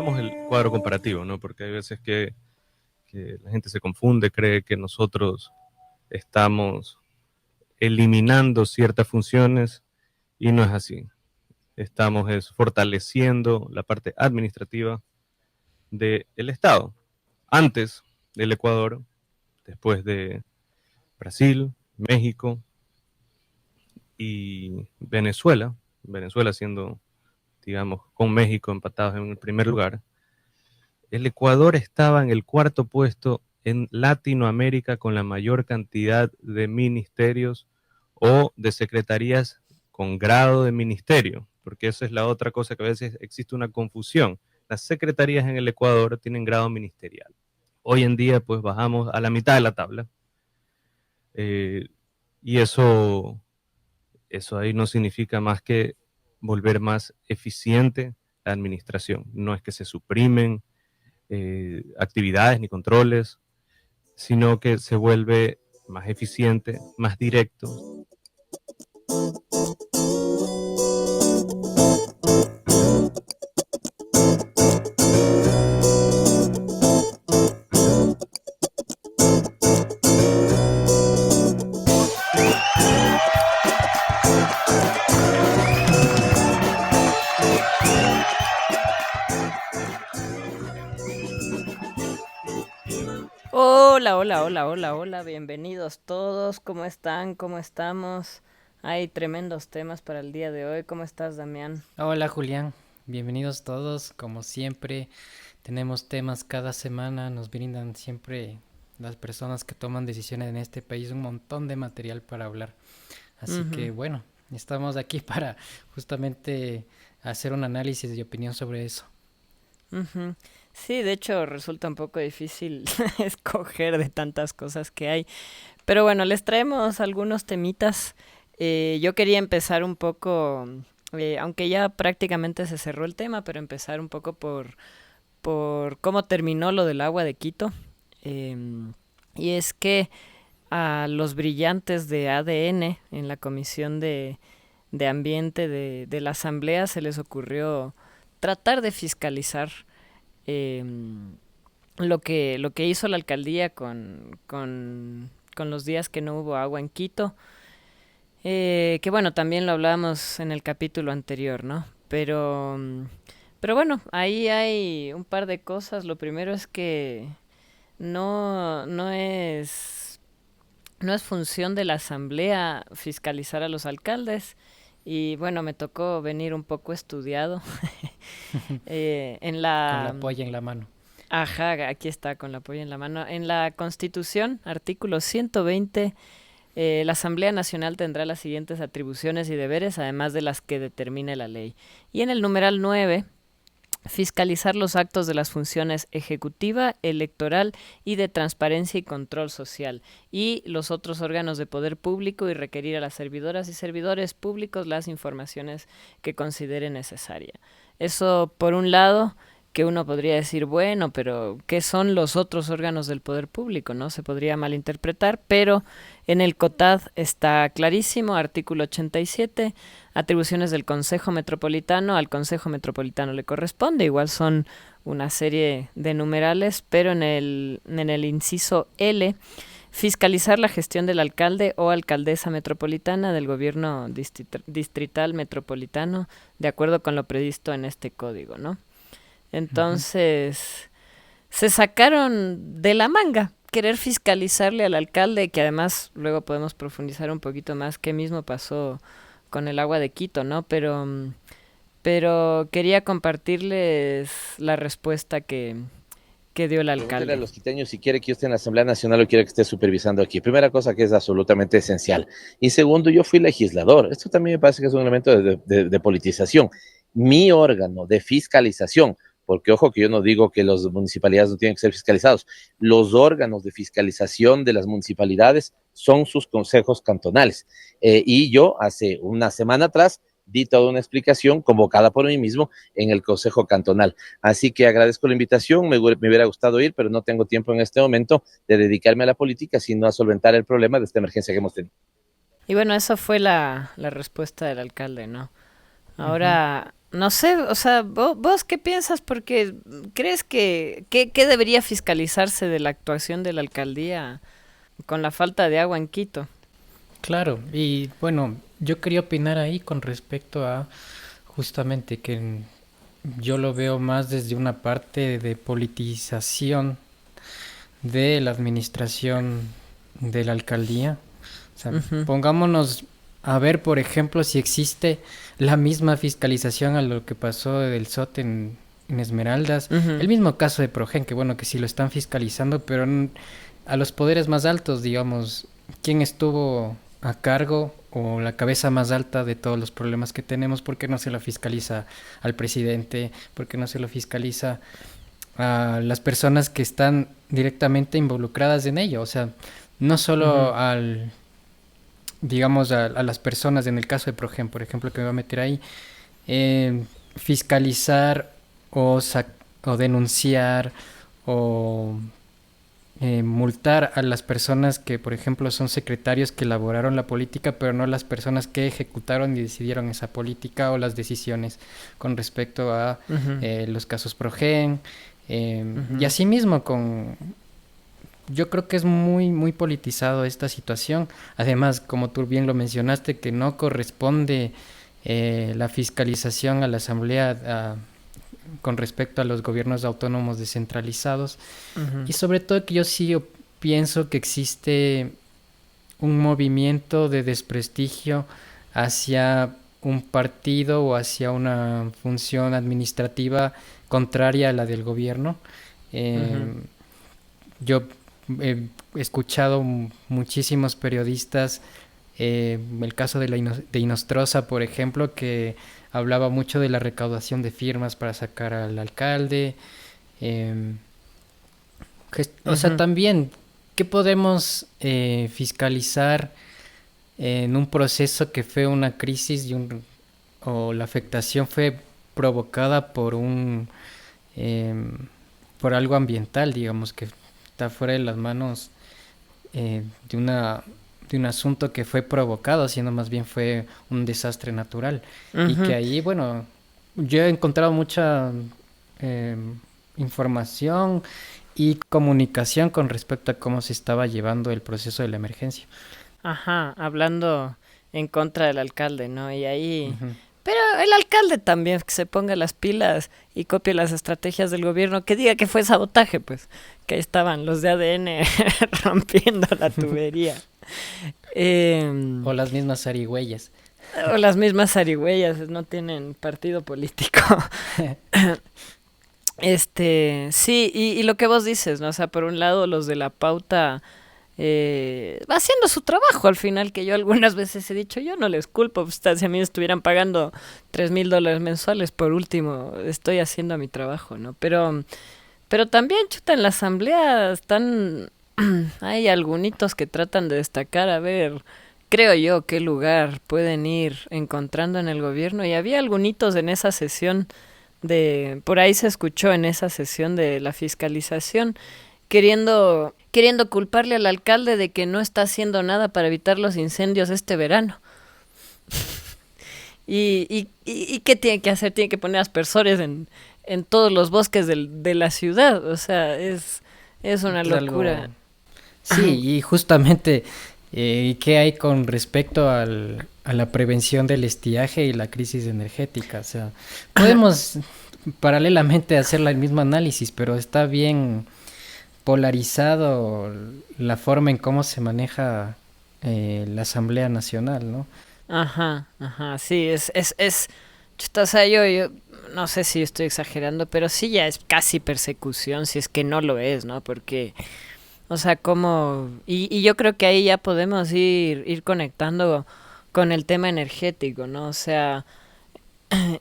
hagamos el cuadro comparativo, ¿no? Porque hay veces que la gente se confunde, cree que nosotros estamos eliminando ciertas funciones y no es así. Estamos fortaleciendo la parte administrativa del Estado. Antes del Ecuador, después de Brasil, México y Venezuela, Venezuela siendo, digamos, con México empatados en el primer lugar, el Ecuador estaba en el cuarto puesto en Latinoamérica con la mayor cantidad de ministerios o de secretarías con grado de ministerio, porque esa es la otra cosa que a veces existe una confusión. Las secretarías en el Ecuador tienen grado ministerial. Hoy en día, pues bajamos a la mitad de la tabla. Y eso ahí no significa más que volver más eficiente la administración. No es que se suprimen actividades ni controles, sino que se vuelve más eficiente, más directo. Hola, hola, hola, hola, hola, bienvenidos todos, ¿cómo están? ¿Cómo estamos? Hay tremendos temas para el día de hoy, ¿cómo estás, Damián? Hola Julián, bienvenidos todos. Como siempre, tenemos temas cada semana, nos brindan siempre las personas que toman decisiones en este país un montón de material para hablar. Así Ujú, que bueno, estamos aquí para justamente hacer un análisis y opinión sobre eso. ujú. Sí, de hecho resulta un poco difícil escoger de tantas cosas que hay, pero bueno, les traemos algunos temitas. Yo quería empezar un poco, aunque ya prácticamente se cerró el tema, pero empezar un poco por cómo terminó lo del agua de Quito. Em, y es que a los brillantes de ADN en la Comisión de Ambiente de la Asamblea se les ocurrió tratar de fiscalizar eh, lo que hizo la alcaldía con los días que no hubo agua en Quito. Que bueno, también lo hablábamos en el capítulo anterior, ¿no? Pero bueno, ahí hay un par de cosas. Lo primero es que no es función de la asamblea fiscalizar a los alcaldes. Y bueno, me tocó venir un poco estudiado en Con la la... polla en la mano. Ajá, aquí está con la polla en la mano. En la Constitución, artículo 120, la Asamblea Nacional tendrá las siguientes atribuciones y deberes, además de las que determine la ley. Y en el numeral 9 fiscalizar los actos de las funciones ejecutiva, electoral y de transparencia y control social y los otros órganos de poder público y requerir a las servidoras y servidores públicos las informaciones que considere necesaria. Eso por un lado, que uno podría decir, bueno, pero ¿qué son los otros órganos del poder público? ¿No? Se podría malinterpretar, pero en el COTAD está clarísimo, artículo 87, atribuciones del Consejo Metropolitano, al Consejo Metropolitano le corresponde, igual son una serie de numerales, pero en el inciso L, fiscalizar la gestión del alcalde o alcaldesa metropolitana del gobierno distrital metropolitano, de acuerdo con lo previsto en este código, ¿no? Ujú. Entonces, se sacaron de la manga querer fiscalizarle al alcalde, que además luego podemos profundizar un poquito más qué mismo pasó con el agua de Quito, ¿no? Pero quería compartirles la respuesta que dio el Pregúntele a alcalde. los quiteños si quiere que yo esté en la Asamblea Nacional o quiere que esté supervisando aquí. Primera cosa que es absolutamente esencial. Y segundo, yo fui legislador. Esto también me parece que es un elemento de politización. Mi órgano de fiscalización, porque ojo que yo no digo que las municipalidades no tienen que ser fiscalizados, los órganos de fiscalización de las municipalidades son sus consejos cantonales. Y yo hace una semana atrás di toda una explicación convocada por mí mismo en el Consejo Cantonal. Así que agradezco la invitación, me hubiera gustado ir, pero no tengo tiempo en este momento de dedicarme a la política, sino a solventar el problema de esta emergencia que hemos tenido. Y bueno, eso fue la respuesta del alcalde, ¿no? Ujú. Ahora, no sé, o sea, vos qué piensas, porque crees que debería fiscalizarse de la actuación de la alcaldía con la falta de agua en Quito. Claro, y bueno, yo quería opinar ahí con respecto a justamente que yo lo veo más desde una parte de politización de la administración de la alcaldía. O sea, Ujú, pongámonos a ver, por ejemplo, si existe la misma fiscalización a lo que pasó del SOT en Esmeraldas. ujú, El mismo caso de Progen, que bueno, que sí lo están fiscalizando, pero a los poderes más altos, digamos, ¿quién estuvo a cargo o la cabeza más alta de todos los problemas que tenemos? ¿Por qué no se lo fiscaliza al presidente? ¿Por qué no se lo fiscaliza a las personas que están directamente involucradas en ello? O sea, no solo ujú, al, digamos, a las personas, en el caso de Progen, por ejemplo, que me va a meter ahí, fiscalizar o, o denunciar o multar a las personas que, por ejemplo, son secretarios que elaboraron la política, pero no las personas que ejecutaron y decidieron esa política o las decisiones con respecto a ujú, los casos Progen. Y ujú. asimismo con... Yo creo que es muy politizado esta situación. Además, como tú bien lo mencionaste, que no corresponde la fiscalización a la Asamblea con respecto a los gobiernos autónomos descentralizados. Ujú, Y sobre todo que yo sí pienso que existe un movimiento de desprestigio hacia un partido o hacia una función administrativa contraria a la del gobierno. ujú, Eh, yo he escuchado muchísimos periodistas, el caso de, de Inostroza, por ejemplo, que hablaba mucho de la recaudación de firmas para sacar al alcalde. eh, o sea, ujú. también, ¿qué podemos fiscalizar en un proceso que fue una crisis o la afectación fue provocada por em, por algo ambiental, digamos, que está fuera de las manos de de un asunto que fue provocado, sino más bien fue un desastre natural? Y que Ujú. ahí, bueno, yo he encontrado mucha información y comunicación con respecto a cómo se estaba llevando el proceso de la emergencia. Ajá, hablando en contra del alcalde, ¿no? Y ahí... Ujú. Pero el alcalde también que se ponga las pilas y copie las estrategias del gobierno, que diga que fue sabotaje, pues, que ahí estaban los de ADN rompiendo la tubería. Em, O las mismas zarigüeyas. o las mismas zarigüeyas, no tienen partido político. Sí, y lo que vos dices, ¿no? O sea, por un lado los de la pauta va haciendo su trabajo al final, que yo algunas veces he dicho, yo no les culpo, pues, si a mí me estuvieran pagando $3,000 mensuales, por último, estoy haciendo mi trabajo, ¿no? Pero también, chuta, en la asamblea están, hay algunitos que tratan de destacar, a ver, creo yo, qué lugar pueden ir encontrando en el gobierno, y había algunitos en esa sesión por ahí se escuchó en esa sesión de la fiscalización, queriendo culparle al alcalde de que no está haciendo nada para evitar los incendios este verano. ¿Y qué tiene que hacer? Tiene que poner aspersores en todos los bosques de la ciudad. O sea, es una Es algo... locura. Sí, y justamente, ¿qué hay con respecto a la prevención del estiaje y la crisis energética? O sea, podemos paralelamente hacer el mismo análisis, pero está bien polarizado la forma en cómo se maneja la Asamblea Nacional, ¿no? Ajá, ajá, sí, chuta, o sea, yo no sé si estoy exagerando, pero sí ya es casi persecución, si es que no lo es, ¿no? Porque, o sea, y yo creo que ahí ya podemos ir conectando con el tema energético, ¿no? O sea,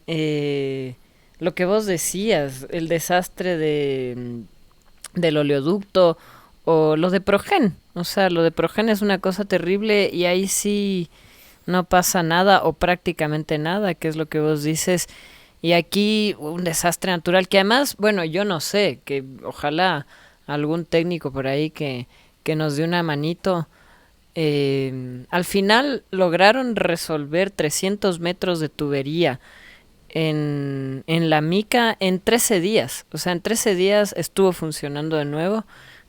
eh, lo que vos decías, el desastre del oleoducto o lo de Progen. O sea, lo de Progen es una cosa terrible y ahí sí no pasa nada o prácticamente nada, que es lo que vos dices. Y aquí un desastre natural que además, bueno, yo no sé, que ojalá algún técnico por ahí que nos dé una manito. Al final lograron resolver 300 metros de tubería en la mica en 13 días. O sea, en 13 días estuvo funcionando de nuevo.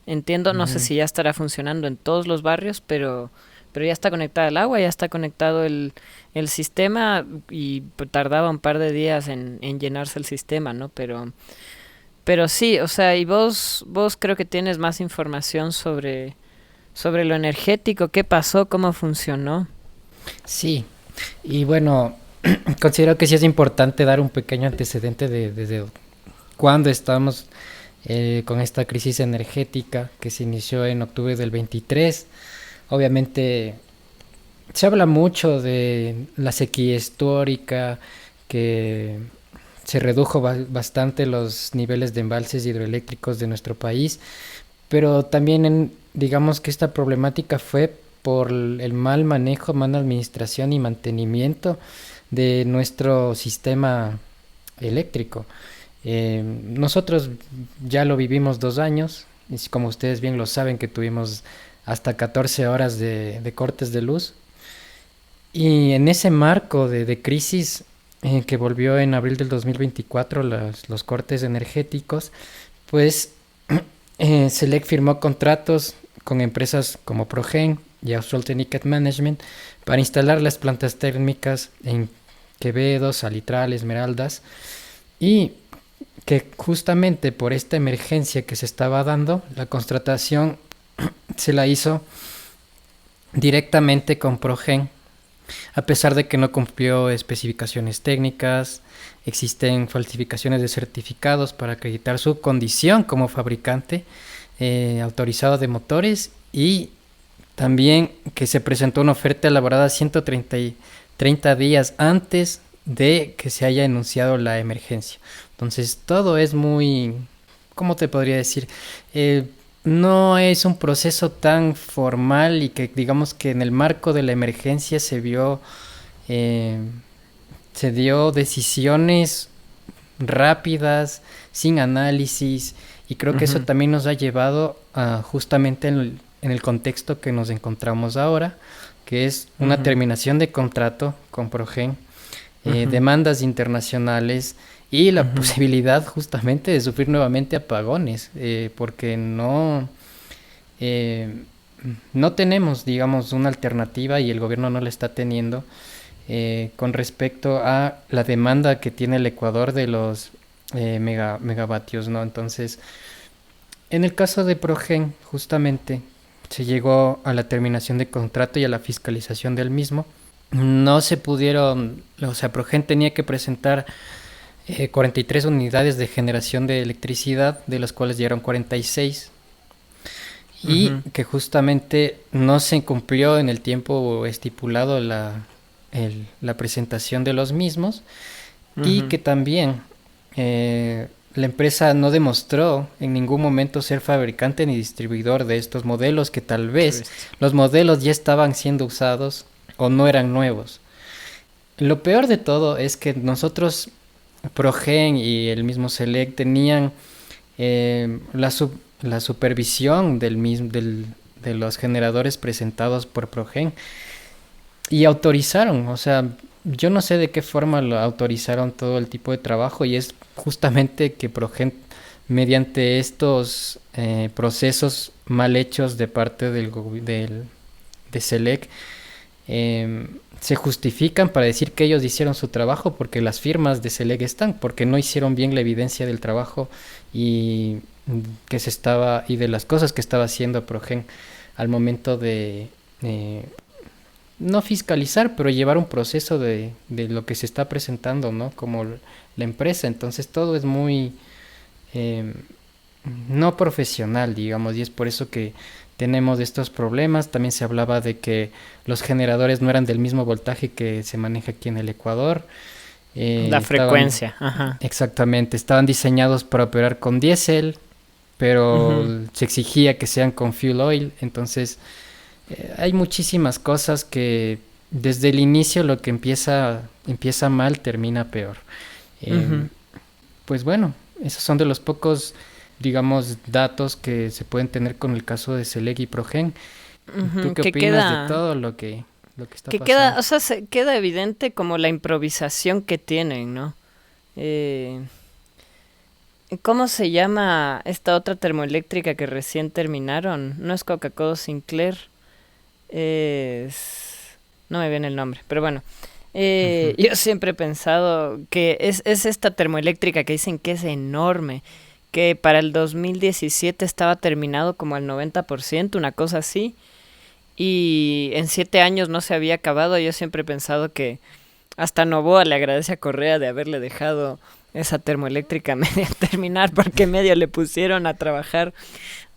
Entiendo, no sé si ya estará funcionando en todos los barrios, pero ya está conectada el agua, ya está conectado el sistema y tardaba un par de días en llenarse el sistema, ¿no? Pero sí, o sea, y vos creo que tienes más información sobre lo energético, qué pasó, cómo funcionó. Sí, y bueno, considero que sí es importante dar un pequeño antecedente de desde cuándo estamos con esta crisis energética que se inició en octubre del 23. Obviamente se habla mucho de la sequía histórica, que se redujo bastante los niveles de embalses hidroeléctricos de nuestro país, pero también digamos que esta problemática fue por el mal manejo, mala administración y mantenimiento de nuestro sistema eléctrico. Nosotros ya lo vivimos 2 años, y como ustedes bien lo saben, que tuvimos hasta 14 horas de cortes de luz. Y en ese marco de crisis que volvió en abril del 2024, los cortes energéticos, pues Selec firmó contratos con empresas como Progen y Austral Technical Management para instalar las plantas térmicas en Quevedo, Salitral, Esmeraldas, y que justamente por esta emergencia que se estaba dando, la contratación se la hizo directamente con Progen, a pesar de que no cumplió especificaciones técnicas. Existen falsificaciones de certificados para acreditar su condición como fabricante autorizado de motores, y también que se presentó una oferta elaborada 30 días antes de que se haya anunciado la emergencia. Entonces todo es muy, ¿cómo te podría decir? No es un proceso tan formal, y que digamos que en el marco de la emergencia se dio decisiones rápidas, sin análisis, y creo que eso también nos ha llevado a justamente en el contexto que nos encontramos ahora, que es una terminación de contrato con Progen, demandas internacionales y la posibilidad justamente de sufrir nuevamente apagones, porque no tenemos, digamos, una alternativa, y el gobierno no la está teniendo con respecto a la demanda que tiene el Ecuador de los megavatios, ¿no? Entonces, en el caso de Progen, justamente se llegó a la terminación de contrato y a la fiscalización del mismo. No se pudieron, o sea, Progen tenía que presentar 43 unidades de generación de electricidad, de las cuales llegaron 46, y que justamente no se cumplió en el tiempo estipulado la presentación de los mismos, y que también la empresa no demostró en ningún momento ser fabricante ni distribuidor de estos modelos, que tal vez los modelos ya estaban siendo usados o no eran nuevos. Lo peor de todo es que nosotros, Progen y el mismo Selec, tenían la supervisión de los generadores presentados por Progen, y autorizaron, o sea, yo no sé de qué forma lo autorizaron todo el tipo de trabajo, y es justamente que Progen, mediante estos procesos mal hechos de parte de Selec, se justifican para decir que ellos hicieron su trabajo, porque las firmas de Selec están, porque no hicieron bien la evidencia del trabajo y de las cosas que estaba haciendo Progen al momento de no fiscalizar, pero llevar un proceso de lo que se está presentando, ¿no? Como la empresa. Entonces todo es muy no profesional, digamos, y es por eso que tenemos estos problemas. También se hablaba de que los generadores no eran del mismo voltaje que se maneja aquí en el Ecuador. La frecuencia. Ajá. Exactamente, estaban diseñados para operar con diésel, pero se exigía que sean con fuel oil. Entonces hay muchísimas cosas que desde el inicio lo que empieza mal termina peor. Pues bueno, esos son de los pocos, digamos, datos que se pueden tener con el caso de Selec y Progen. ¿Tú qué opinas de todo lo que está pasando? O sea, queda evidente como la improvisación que tienen, ¿no? Eh, ¿Cómo se llama esta otra termoeléctrica que recién terminaron? No es Coca-Cola Sinclair, no me viene el nombre, pero bueno. Yo siempre he pensado que es esta termoeléctrica que dicen que es enorme, que para el 2017 estaba terminado como al 90%, una cosa así, y en 7 años no se había acabado. Yo siempre he pensado que hasta Novoa le agradece a Correa de haberle dejado esa termoeléctrica media terminar, porque medio le pusieron a trabajar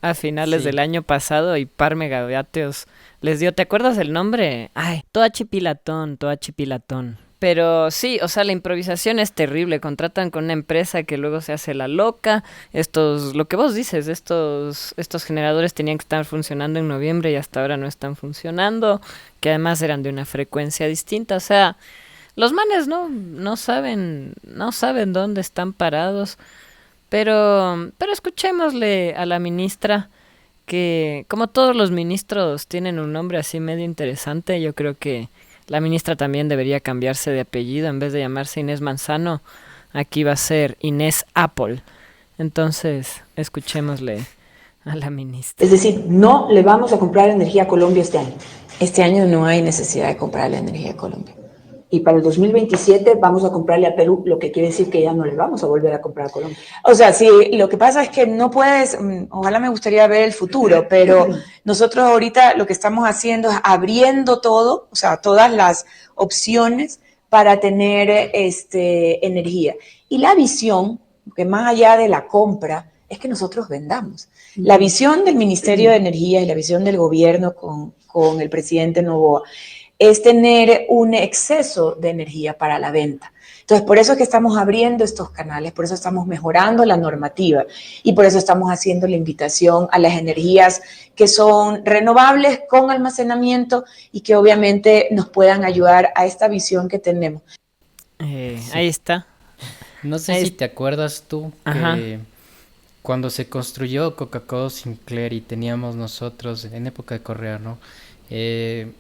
a finales del Sí, año pasado y par megavatios les dio. ¿Te acuerdas el nombre? Ay, Toachi Pilatón, Toachi Pilatón. Pero sí, o sea, la improvisación es terrible. Contratan con una empresa que luego se hace la loca. Lo que vos dices, estos generadores tenían que estar funcionando en noviembre y hasta ahora no están funcionando. Que además eran de una frecuencia distinta. O sea, los manes no saben dónde están parados. Pero escuchémosle a la ministra, que como todos los ministros tienen un nombre así medio interesante. Yo creo que la ministra también debería cambiarse de apellido. En vez de llamarse Inés Manzano, aquí va a ser Inés Apple. Entonces, escuchémosle a la ministra. Es decir, no le vamos a comprar energía a Colombia este año. Este año no hay necesidad de comprarle energía a Colombia. Y para el 2027 vamos a comprarle a Perú, lo que quiere decir que ya no le vamos a volver a comprar a Colombia. O sea, sí, lo que pasa es que no puedes, ojalá me gustaría ver el futuro, pero nosotros ahorita lo que estamos haciendo es abriendo todo, o sea, todas las opciones para tener energía. Y la visión, que más allá de la compra, es que nosotros vendamos. La visión del Ministerio de Energía y la visión del gobierno con el presidente Noboa es tener un exceso de energía para la venta. Entonces, por eso es que estamos abriendo estos canales, por eso estamos mejorando la normativa y por eso estamos haciendo la invitación a las energías que son renovables con almacenamiento y que obviamente nos puedan ayudar a esta visión que tenemos. sí. Ahí está. No sé Ahí si es- te acuerdas tú Ajá. que cuando se construyó Coca-Cola Sinclair y teníamos nosotros en época de Correa, ¿no? Eh,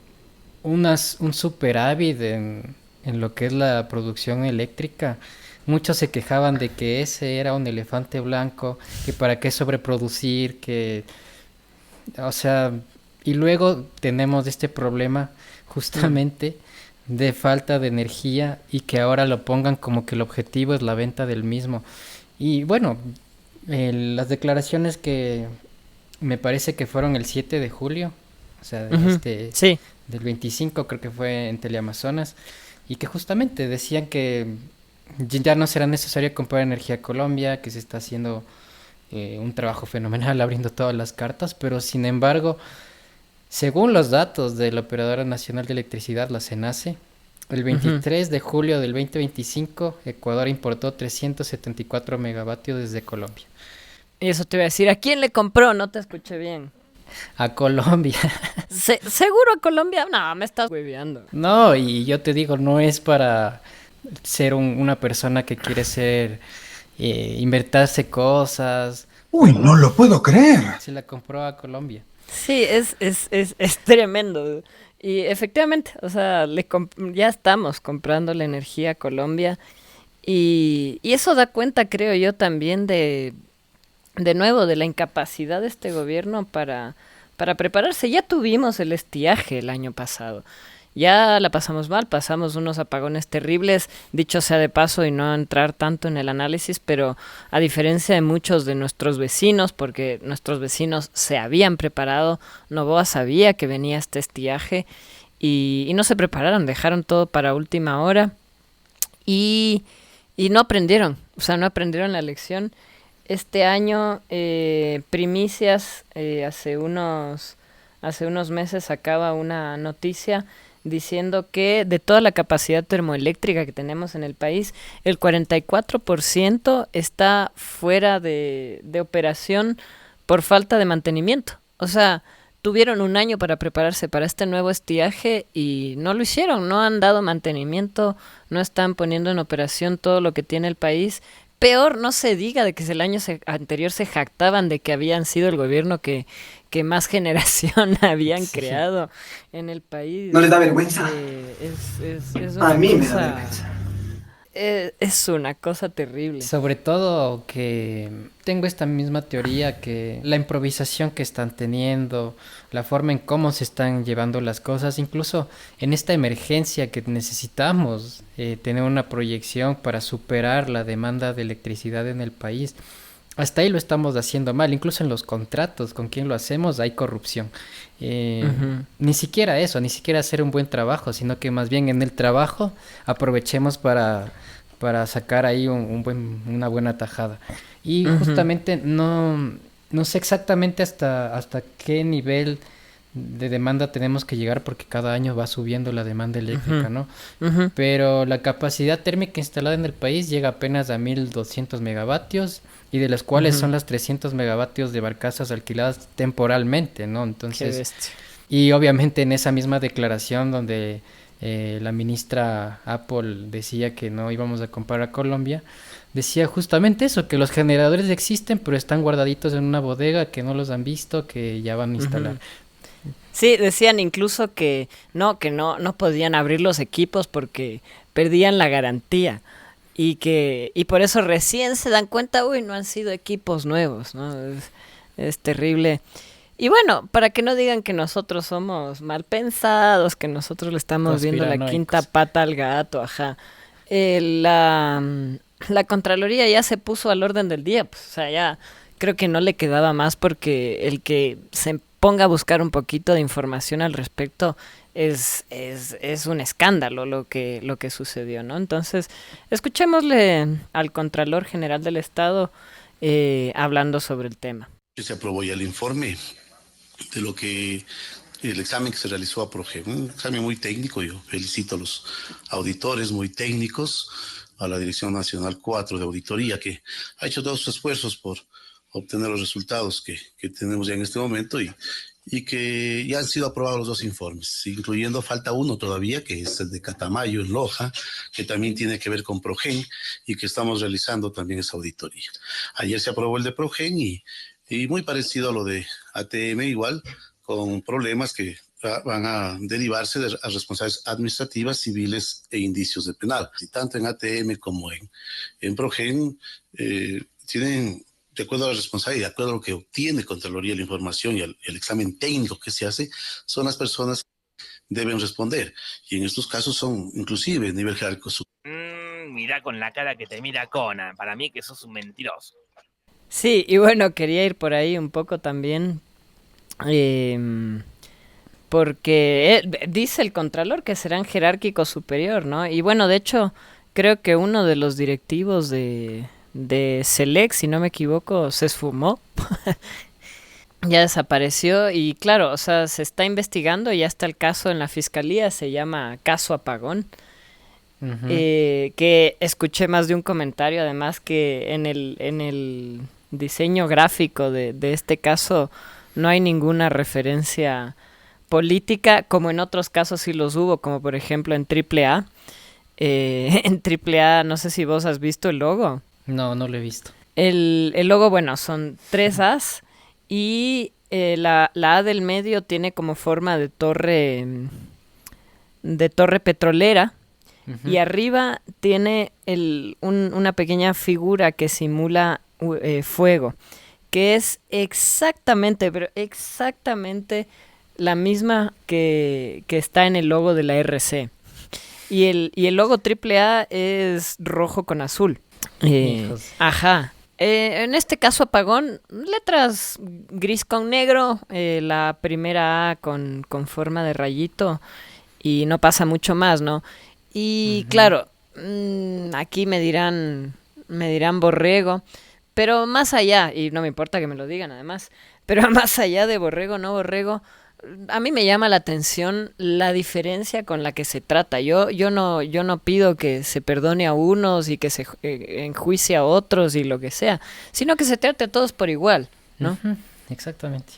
un superávit en lo que es la producción eléctrica. Muchos se quejaban de que ese era un elefante blanco, que para qué sobreproducir, que, o sea, y luego tenemos este problema justamente de falta de energía y que ahora lo pongan como que el objetivo es la venta del mismo. Y bueno, las declaraciones que me parece que fueron el 7 de julio, o sea, Ujú. Sí. del 25 creo que fue en Teleamazonas, y que justamente decían que ya no será necesario comprar energía a Colombia, que se está haciendo un trabajo fenomenal abriendo todas las cartas, pero sin embargo, según los datos de la Operadora Nacional de Electricidad, la CENACE, el Ujú. 23 de julio del 2025, Ecuador importó 374 megavatios desde Colombia. Y eso te iba a decir, ¿a quién le compró? No te escuché bien. A Colombia. ¿Seguro a Colombia? No, me estás hueveando. No, y yo te digo, no es para ser una persona que quiere ser, inventarse cosas. Uy, no lo puedo creer. Se la compró a Colombia. Sí, es tremendo. Y efectivamente, o sea, ya estamos comprando la energía a Colombia. Y eso da cuenta, creo yo, también de nuevo, de la incapacidad de este gobierno para prepararse. Ya tuvimos el estiaje el año pasado. Ya la pasamos mal, pasamos unos apagones terribles, dicho sea de paso y no entrar tanto en el análisis, pero a diferencia de muchos de nuestros vecinos, porque nuestros vecinos se habían preparado, Novoa sabía que venía este estiaje y no se prepararon, dejaron todo para última hora y, y no aprendieron, o sea, no aprendieron la lección. Este año, primicias, hace unos meses sacaba una noticia diciendo que de toda la capacidad termoeléctrica que tenemos en el país, el 44% está fuera de operación por falta de mantenimiento. O sea, tuvieron un año para prepararse para este nuevo estiaje y no lo hicieron, no han dado mantenimiento, no están poniendo en operación todo lo que tiene el país. Peor no se diga de que el año anterior se jactaban de que habían sido el gobierno que más generación habían Sí. creado en el país. ¿No les da vergüenza? Es A una mí me da cosa, vergüenza. es una cosa terrible. Sobre todo que tengo esta misma teoría que la improvisación que están teniendo, la forma en cómo se están llevando las cosas, incluso en esta emergencia que necesitamos tener una proyección para superar la demanda de electricidad en el país. Hasta ahí lo estamos haciendo mal, incluso en los contratos con quien lo hacemos hay corrupción. Ni siquiera eso, ni siquiera hacer un buen trabajo, sino que más bien en el trabajo aprovechemos para sacar ahí una buena tajada. Y justamente no sé exactamente hasta qué nivel de demanda tenemos que llegar porque cada año va subiendo la demanda eléctrica, ¿no? Pero la capacidad térmica instalada en el país llega apenas a 1200 megavatios y de las cuales son las 300 megavatios de barcazas alquiladas temporalmente, ¿no? Entonces, y obviamente en esa misma declaración donde la ministra Apple decía que no íbamos a comprar a Colombia, decía justamente eso, que los generadores existen pero están guardaditos en una bodega, que no los han visto, que ya van a instalar. Sí, decían incluso que no podían abrir los equipos porque perdían la garantía y por eso recién se dan cuenta, no han sido equipos nuevos, ¿no? Es terrible. Y bueno, para que no digan que nosotros somos mal pensados, que nosotros le estamos viendo la quinta pata al gato, ajá. La Contraloría ya se puso al orden del día, pues, o sea, ya creo que no le quedaba más porque el que se ponga a buscar un poquito de información al respecto es un escándalo lo que sucedió, ¿no? Entonces, escuchémosle al Contralor General del Estado hablando sobre el tema. Se aprobó ya el informe de lo que el examen que se realizó a PROGEM, un examen muy técnico. Yo felicito a los auditores muy técnicos, a la Dirección Nacional 4 de Auditoría, que ha hecho todos sus esfuerzos por obtener los resultados que tenemos ya en este momento y que ya han sido aprobados los dos informes, incluyendo falta uno todavía, que es el de Catamayo en Loja, que también tiene que ver con PROGEN y que estamos realizando también esa auditoría. Ayer se aprobó el de PROGEN y muy parecido a lo de ATM, igual, con problemas que van a derivarse a responsabilidades administrativas, civiles e indicios de penal. Y tanto en ATM como en PROGEN tienen, de acuerdo a la responsabilidad, de acuerdo a lo que obtiene Contraloría la información y el examen técnico que se hace, son las personas que deben responder. Y en estos casos son, inclusive, nivel jerárquico. Mira con la cara que te mira Conan, para mí que sos un mentiroso. Sí, y bueno, quería ir por ahí un poco también, porque dice el Contralor que serán jerárquico superior, ¿no? Y bueno, de hecho, creo que uno de los directivos de Selec, si no me equivoco, se esfumó. Ya desapareció y claro, o sea, se está investigando, ya está el caso en la fiscalía, se llama caso Apagón. Que escuché más de un comentario, además que en el diseño gráfico de este caso no hay ninguna referencia política, como en otros casos sí los hubo, como por ejemplo en AAA. En AAA, no sé si vos has visto el logo. No lo he visto. El logo, bueno, son 3 As y la A del medio tiene como forma de torre petrolera. Y arriba tiene una pequeña figura que simula fuego, que es exactamente la misma que está en el logo de la RC. Y el logo AAA es rojo con azul. Ajá. En este caso Apagón, letras gris con negro, la primera A con forma de rayito y no pasa mucho más, ¿no? Y claro, aquí me dirán borrego, pero más allá, y no me importa que me lo digan además, pero más allá de borrego, no borrego, a mí me llama la atención la diferencia con la que se trata. Yo no pido que se perdone a unos y que se enjuicie a otros y lo que sea, sino que se trate a todos por igual, ¿no? Exactamente.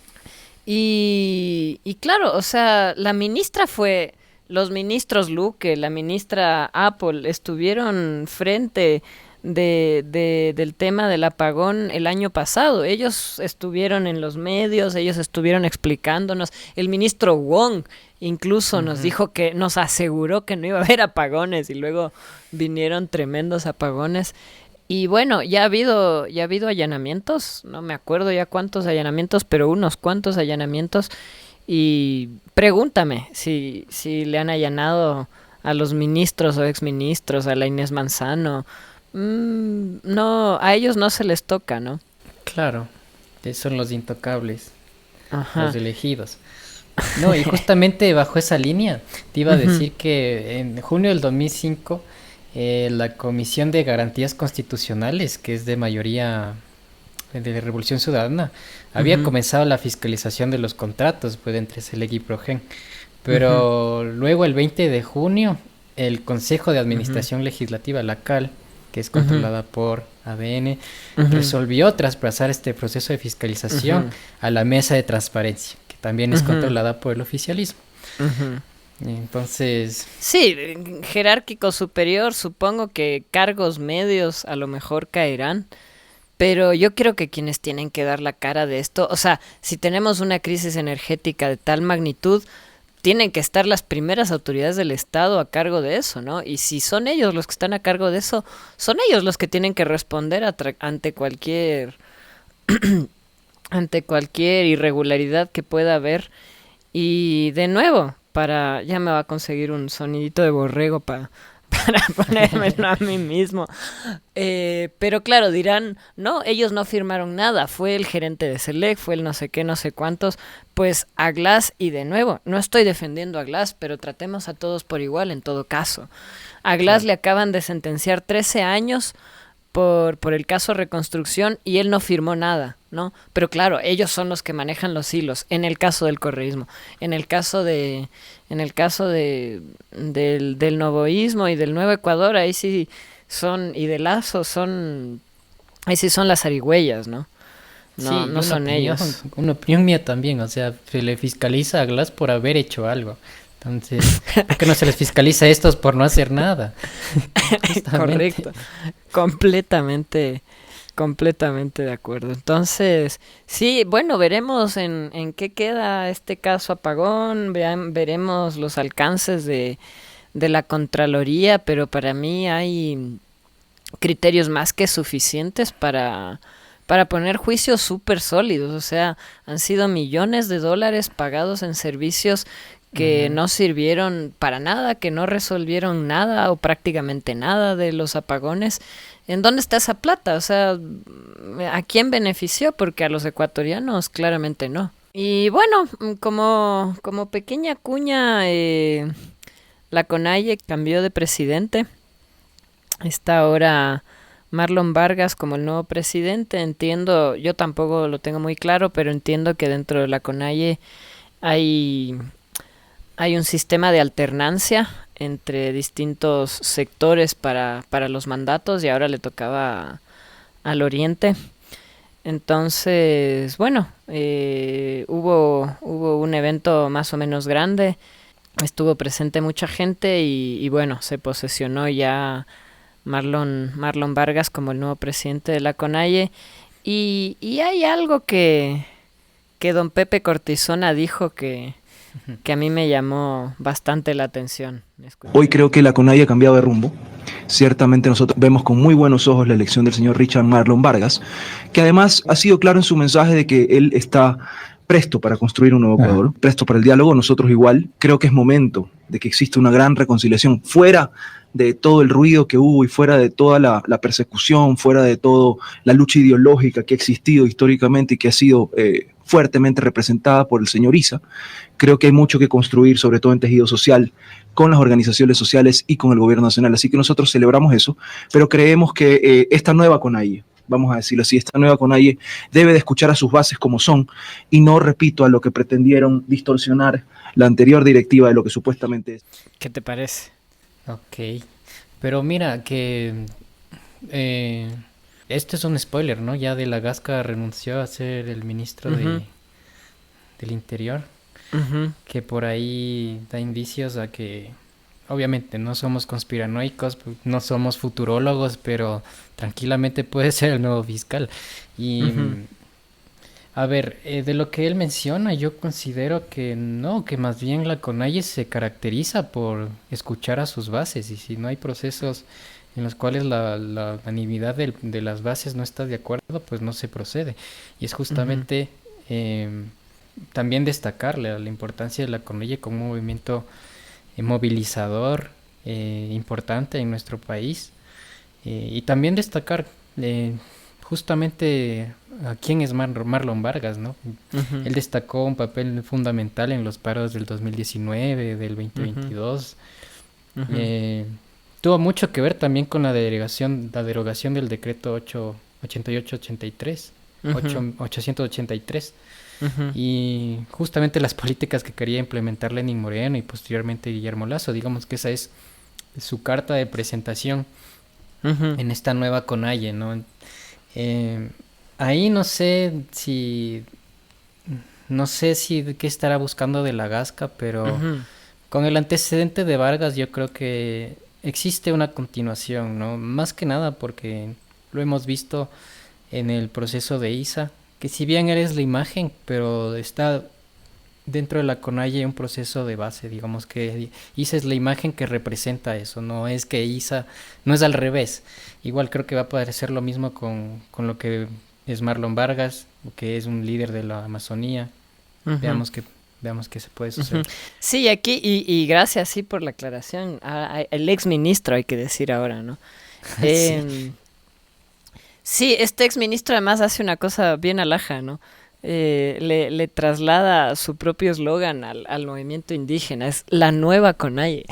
Y claro, o sea, la ministra fue los ministros Luque, la ministra Apple estuvieron frente del tema del apagón el año pasado. Ellos estuvieron en los medios, ellos estuvieron explicándonos. El ministro Wong incluso nos dijo que, nos aseguró que no iba a haber apagones y luego vinieron tremendos apagones. Y bueno, ya ha habido allanamientos, no me acuerdo ya cuántos allanamientos, pero unos cuantos allanamientos. Y pregúntame si le han allanado a los ministros o exministros, a la Inés Manzano. No, a ellos no se les toca, ¿no? Claro, son los intocables, Ajá. los elegidos. No, y justamente bajo esa línea te iba a decir que en junio del 2005 la Comisión de Garantías Constitucionales, que es de mayoría de la Revolución Ciudadana, había comenzado la fiscalización de los contratos pues, entre Selec y Progen. Pero luego el 20 de junio el Consejo de Administración Legislativa, la CAL, que es controlada por ADN, resolvió traspasar este proceso de fiscalización a la Mesa de Transparencia, que también es controlada por el oficialismo. Entonces... Sí, jerárquico superior, supongo que cargos medios a lo mejor caerán, pero yo creo que quienes tienen que dar la cara de esto, o sea, si tenemos una crisis energética de tal magnitud, tienen que estar las primeras autoridades del Estado a cargo de eso, ¿no? Y si son ellos los que están a cargo de eso, son ellos los que tienen que responder ante cualquier ante cualquier irregularidad que pueda haber. Y de nuevo, ya me va a conseguir un sonidito de borrego para ponérmelo a mí mismo. Pero claro, dirán, no, ellos no firmaron nada, fue el gerente de Selec, fue el no sé qué, no sé cuántos. Pues a Glass, y de nuevo, no estoy defendiendo a Glass, pero tratemos a todos por igual en todo caso. A Glass le acaban de sentenciar 13 años por el caso Reconstrucción y él no firmó nada, ¿no? Pero claro, ellos son los que manejan los hilos en el caso del correísmo, en el caso del novoísmo y del Nuevo Ecuador, ahí sí son, y de Lazo ahí sí son las zarigüeyas, ¿no? No, sí, no son ellos. Una opinión mía también, o sea, se le fiscaliza a Glass por haber hecho algo. Entonces, ¿por qué no se les fiscaliza a estos por no hacer nada? Correcto, completamente de acuerdo. Entonces, sí, bueno, veremos en qué queda este caso apagón, veremos los alcances de la Contraloría, pero para mí hay criterios más que suficientes para poner juicios súper sólidos. O sea, han sido millones de dólares pagados en servicios que no sirvieron para nada, que no resolvieron nada o prácticamente nada de los apagones. ¿En dónde está esa plata? O sea, ¿a quién benefició? Porque a los ecuatorianos claramente no. Y bueno, como pequeña cuña, la CONAIE cambió de presidente. Está ahora Marlon Vargas como el nuevo presidente. Entiendo, yo tampoco lo tengo muy claro, pero entiendo que dentro de la CONAIE hay un sistema de alternancia entre distintos sectores para los mandatos y ahora le tocaba al Oriente. Entonces, bueno, hubo un evento más o menos grande, estuvo presente mucha gente y bueno, se posesionó ya Marlon Vargas como el nuevo presidente de la CONAIE y hay algo que don Pepe Cortisona dijo que a mí me llamó bastante la atención. Hoy creo que la CONAIE ha cambiado de rumbo. Ciertamente nosotros vemos con muy buenos ojos la elección del señor Richard Marlon Vargas, que además ha sido claro en su mensaje de que él está presto para construir un nuevo Ecuador, presto para el diálogo. Nosotros igual creo que es momento de que exista una gran reconciliación fuera de todo el ruido que hubo y fuera de toda la persecución, fuera de toda la lucha ideológica que ha existido históricamente y que ha sido fuertemente representada por el señor Issa. Creo que hay mucho que construir, sobre todo en tejido social, con las organizaciones sociales y con el gobierno nacional. Así que nosotros celebramos eso, pero creemos que esta nueva CONAIE, vamos a decirlo así, esta nueva CONAIE debe de escuchar a sus bases como son y no, repito, a lo que pretendieron distorsionar la anterior directiva de lo que supuestamente es. ¿Qué te parece? Ok, pero mira que este es un spoiler, ¿no? Ya de la Gasca renunció a ser el ministro del Interior. Ujú. que por ahí da indicios a que, obviamente, no somos conspiranoicos, no somos futurólogos, pero tranquilamente puede ser el nuevo fiscal. Y, Ujú. a ver, de lo que él menciona, yo considero que no, que más bien la CONAIE se caracteriza por escuchar a sus bases, y si no hay procesos en los cuales la unanimidad de las bases no está de acuerdo, pues no se procede. Y es Ujú. justamente también destacarle la importancia de la CONAIE como un movimiento movilizador importante en nuestro país, y también destacar eh, justamente a quién es Marlon Vargas, ¿no? Ujú. Él destacó un papel fundamental en los paros del 2019, del Ujú. 2022. Ujú. Eh, tuvo mucho que ver también con la derogación del decreto 888-83, Ujú. 883, Ujú. y justamente las políticas que quería implementar Lenín Moreno y posteriormente Guillermo Lasso. Digamos que esa es su carta de presentación Ujú. en esta nueva CONAIE, ¿no? Eh, ahí no sé si qué estará buscando de la Gasca, pero Ujú. con el antecedente de Vargas yo creo que existe una continuación, ¿no? Más que nada porque lo hemos visto en el proceso de ISA, que si bien eres la imagen, pero está dentro de la CONAIE un proceso de base, digamos que ISA es la imagen que representa eso, no es que ISA, no es al revés. Igual creo que va a poder ser lo mismo con lo que es Marlon Vargas, que es un líder de la Amazonía. Ujú. Veamos qué se puede Ujú. suceder. Sí, aquí, y gracias, sí, por la aclaración. El ex ministro, hay que decir ahora, ¿no? Sí. Em, sí, este ex ministro además hace una cosa bien alhaja, ¿no? Le traslada su propio eslogan al movimiento indígena, es la nueva CONAIE,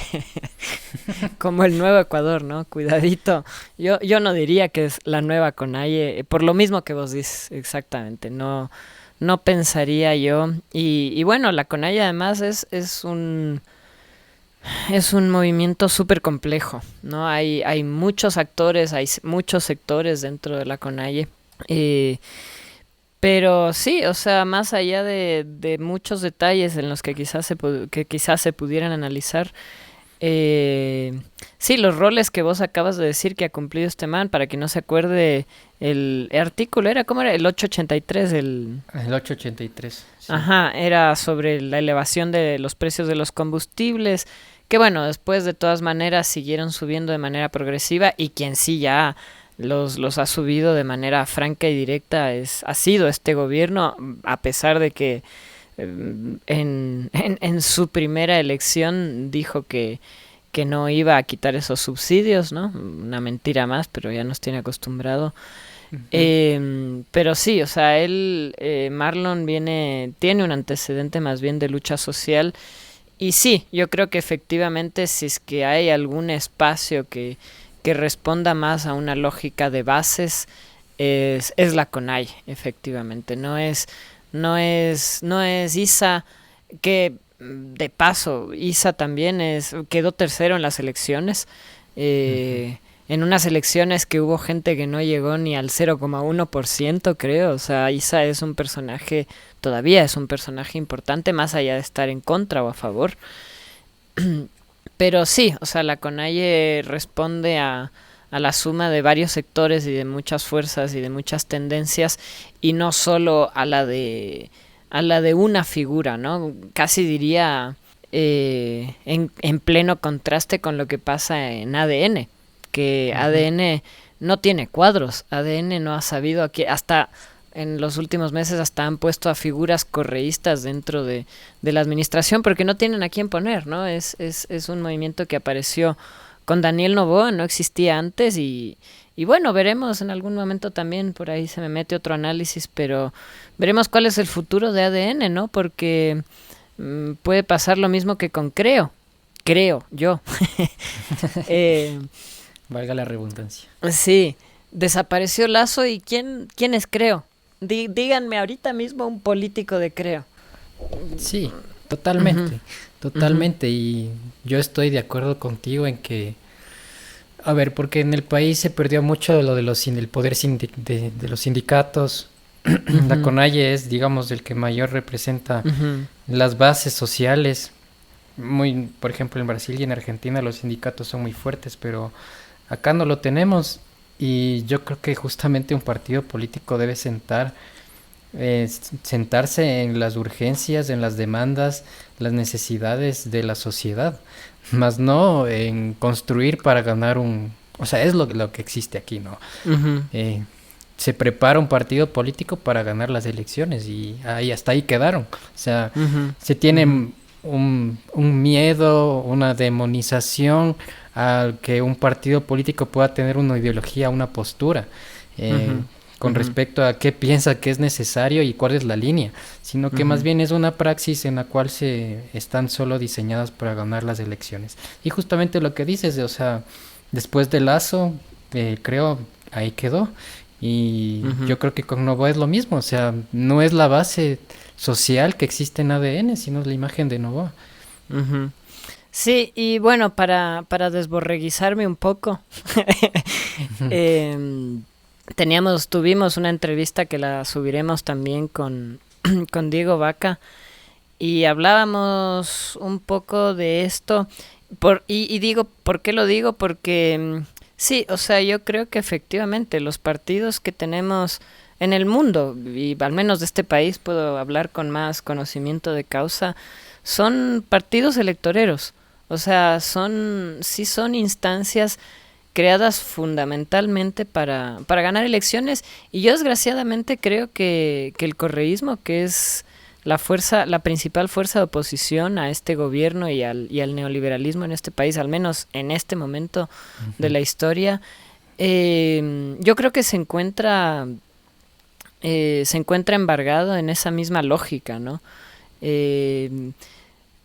como el nuevo Ecuador, ¿no? Cuidadito. Yo no diría que es la nueva CONAIE, por lo mismo que vos dices, exactamente, no, no pensaría yo. Y bueno, la CONAIE además es un movimiento súper complejo, ¿no? Hay muchos actores, muchos sectores dentro de la CONAIE. eh, pero sí, o sea, más allá de muchos detalles en los que que quizás se pudieran analizar, sí, los roles que vos acabas de decir que ha cumplido este man, para que no se acuerde, el artículo era, ¿cómo era? El 883, el... El 883, sí. Ajá, era sobre la elevación de los precios de los combustibles, que bueno, después de todas maneras siguieron subiendo de manera progresiva, y quien sí ya los ha subido de manera franca y directa ha sido este gobierno, a pesar de que en su primera elección dijo que no iba a quitar esos subsidios, ¿no? Una mentira más, pero ya nos tiene acostumbrado. Ujú. Pero sí, o sea, Marlon tiene un antecedente más bien de lucha social. Y sí, yo creo que efectivamente si es que hay algún espacio que responda más a una lógica de bases, es la CONAI, efectivamente. No es ISA, que de paso, ISA también quedó tercero en las elecciones. Ujú. eh, en unas elecciones que hubo gente que no llegó ni al 0,1%, creo. O sea, Isa todavía es un personaje importante, más allá de estar en contra o a favor. Pero sí, o sea, la CONAIE responde a la suma de varios sectores y de muchas fuerzas y de muchas tendencias, y no solo a la de una figura, ¿no? Casi diría en pleno contraste con lo que pasa en ADN, que Ujú. ADN no tiene cuadros, ADN no ha sabido aquí, hasta en los últimos meses hasta han puesto a figuras correístas dentro de la administración porque no tienen a quién poner, ¿no? Es un movimiento que apareció con Daniel Noboa, no existía antes, y bueno, veremos en algún momento también, por ahí se me mete otro análisis, pero veremos cuál es el futuro de ADN, ¿no? Porque puede pasar lo mismo que con creo yo. eh, Valga la redundancia. sí, desapareció Lazo, y ¿quién es Creo? Díganme ahorita mismo un político de Creo. Sí, Ujú. totalmente, Ujú. totalmente. Y yo estoy de acuerdo contigo en que, a ver, porque en el país se perdió mucho lo de el poder de los sindicatos, La CONAIE es, digamos, el que mayor representa Ujú. las bases sociales. Muy, por ejemplo, en Brasil y en Argentina los sindicatos son muy fuertes, pero acá no lo tenemos. Y yo creo que justamente un partido político debe sentarse en las urgencias, en las demandas, las necesidades de la sociedad, más no en construir para ganar un... O sea, es lo que existe aquí, ¿no? Ujú. Se prepara un partido político para ganar las elecciones y ahí hasta ahí quedaron. O sea, Ujú. se tiene un miedo, una demonización al que un partido político pueda tener una ideología, una postura. Ujú. Con Ujú. respecto a qué piensa que es necesario y cuál es la línea, sino que más Ujú. bien es una praxis en la cual se están solo diseñadas para ganar las elecciones. Y justamente lo que dices, o sea, después de Lazo, creo, ahí quedó. Y Ujú. yo creo que con Novoa es lo mismo, o sea, no es la base social que existe en ADN, sino es la imagen de Novoa. Ujú. Sí, y bueno, para desborreguizarme un poco, em, tuvimos una entrevista que la subiremos también con, con Diego Vaca y hablábamos un poco de esto. Y digo, ¿por qué lo digo? Porque sí, o sea, yo creo que efectivamente los partidos que tenemos en el mundo, y al menos de este país puedo hablar con más conocimiento de causa, son partidos electoreros. O sea, sí son instancias creadas fundamentalmente para ganar elecciones. Y yo desgraciadamente creo que el correísmo, que es la principal fuerza de oposición a este gobierno y al neoliberalismo en este país, al menos en este momento de la historia, yo creo que se encuentra embargado en esa misma lógica, ¿no? Eh,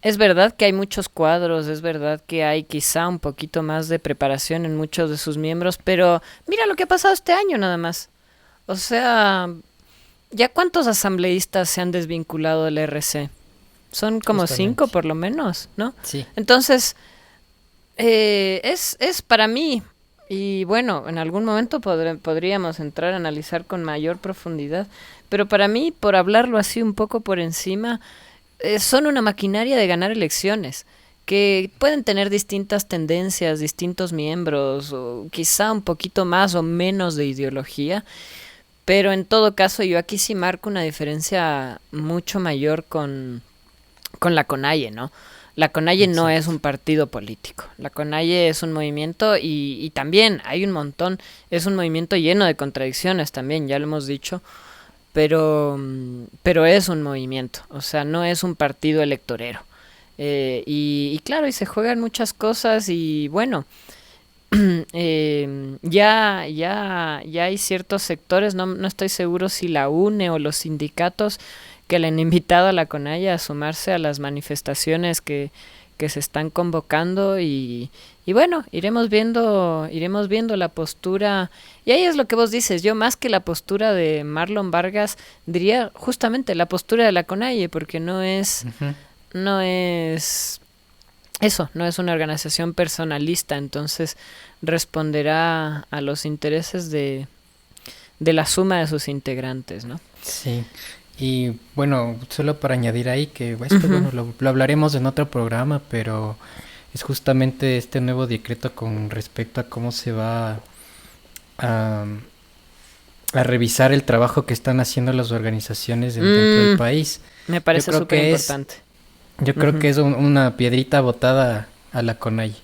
es verdad que hay muchos cuadros, es verdad que hay quizá un poquito más de preparación en muchos de sus miembros, pero mira lo que ha pasado este año nada más. O sea, ¿ya cuántos asambleístas se han desvinculado del RC? Son como 5 Justamente. por lo menos, ¿no? Sí. Entonces, es para mí, y bueno, en algún momento podríamos entrar a analizar con mayor profundidad, pero para mí, por hablarlo así un poco por encima, son una maquinaria de ganar elecciones, que pueden tener distintas tendencias, distintos miembros, o quizá un poquito más o menos de ideología, pero en todo caso yo aquí sí marco una diferencia mucho mayor con la CONAIE, ¿no? La CONAIE no es Exacto. un partido político, la CONAIE es un movimiento y también hay un montón, es un movimiento lleno de contradicciones también, ya lo hemos dicho, pero es un movimiento, o sea, no es un partido electorero. Y claro, y se juegan muchas cosas y bueno, ya hay ciertos sectores, no estoy seguro si la UNE o los sindicatos que le han invitado a la CONAIE a sumarse a las manifestaciones que se están convocando y bueno, iremos viendo la postura, y ahí es lo que vos dices, yo más que la postura de Marlon Vargas diría justamente la postura de la CONAIE, porque Ujú. no es eso, no es una organización personalista, entonces responderá a los intereses de la suma de sus integrantes, ¿no? Sí. Y bueno, solo para añadir ahí que esto, Ujú. bueno, lo hablaremos en otro programa, pero es justamente este nuevo decreto con respecto a cómo se va a, a revisar el trabajo que están haciendo las organizaciones dentro del Mm, país. me Yo parece creo súper que importante. yo creo Ujú. que es una piedrita botada a la CONAI,